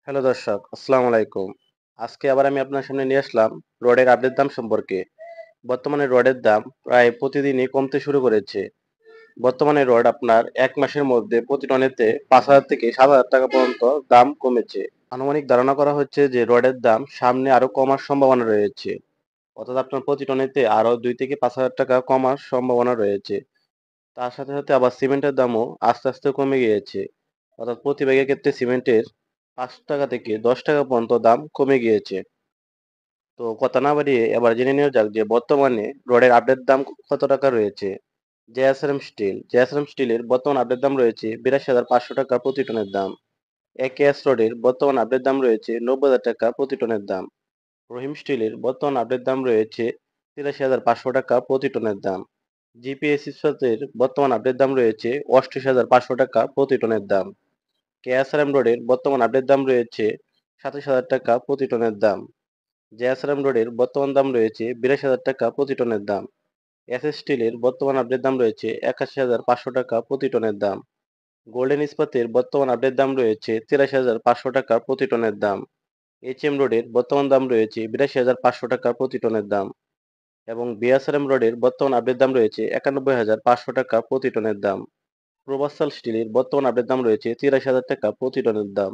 Hello দর্শক, আসসালামু আলাইকুম। আজকে আবার আমি আপনার সামনে নিয়ে আসলাম রডের আপডেট দাম সম্পর্কে। বর্তমানে রডের দাম প্রায় প্রতিদিনই কমতে শুরু করেছে। বর্তমানে রড আপনার ১ মাসের মধ্যে প্রতি টনেতে ৫,০০০ থেকে ৭,০০০ টাকা পর্যন্ত দাম কমেছে। আনুমানিক ধারণা করা হচ্ছে যে রডের দাম সামনে আরো কমার সম্ভাবনা রয়েছে। অর্থাৎ আপনার প্রতি টনেতে আরো ২ থেকে ৫,০০০ টাকা কমার সম্ভাবনা রয়েছে। তার সাথে, সাথে আবার সিমেন্টের দামও আস্তে, আস্তে কমে গিয়েছে। অর্থাৎ প্রতি ব্যাগের ক্ষেত্রে সিমেন্টের ৳৫ থেকে ৳১০ পর্যন্ত দাম কমে গিয়েছে। তো কথা না বাড়িয়ে এবার জেনে নেওয়া যাক যে বর্তমানে রডের আপডেট দাম কত টাকা রয়েছে। জেএসআরএম স্টিলের বর্তমান আপডেট দাম রয়েছে ৳৮২,৫০০ প্রতি টনের দাম। একেএস রডের বর্তমান আপডেট দাম রয়েছে ৳৯০,০০০ প্রতি টনের দাম। রহিম স্টিলের বর্তমান আপডেট দাম রয়েছে ৳৮৩,৫০০ প্রতি টনের দাম। জিপিএস ইস্পাতের বর্তমান আপডেট দাম রয়েছে ৳৩৮,৫০০ প্রতি টনের দাম। কেএসআরএম রডের বর্তমান আপডেট দাম রয়েছে ৳২৭,০০০ প্রতি টনের দাম। জেএসআরএম রডের বর্তমান দাম রয়েছে ৳৮২,০০০ প্রতি টনের দাম। এসএস স্টিলের বর্তমান আপডেট দাম রয়েছে ৳৮১,৫০০ প্রতি টনের দাম। গোল্ডেন ইস্পাতের বর্তমান আপডেট দাম রয়েছে ৳৮৩,৫০০ প্রতি টনের দাম। এইচএম রডের বর্তমান দাম রয়েছে ৳৮২,৫০০ প্রতি টনের দাম এবং বিএসআরএম রডের বর্তমান আপডেট দাম রয়েছে ৳৯১,৫০০ প্রতি টনের দাম। প্রোভাসাল স্টিলের বর্তমান আপডেট দাম রয়েছে ৳৮৩,০০০ প্রতি টনের দাম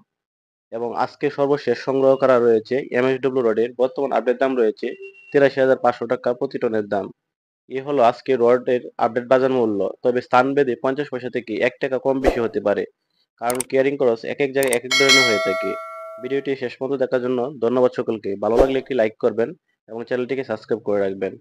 এবং আজকে সর্বশেষ সংগ্রহ করা রয়েছে এমএসডব্লিউ রডের বর্তমান আপডেট দাম রয়েছে ৳৮৩,৫০০ প্রতি টনের দাম। এ হলো আজকে রডের আপডেট বাজার মূল্য। তবে স্থানভেদে ৫০ পয়সা থেকে ৳১ কম বেশি হতে পারে। কারণ ক্যারিং খরচ একেক জায়গায় একেক ধরনের হয়ে থাকে। ভিডিওটি শেষ পর্যন্ত দেখার জন্য ধন্যবাদ সকলকে। ভালো লাগলে একটি লাইক করবেন এবং চ্যানেলটিকে সাবস্ক্রাইব করে রাখবেন।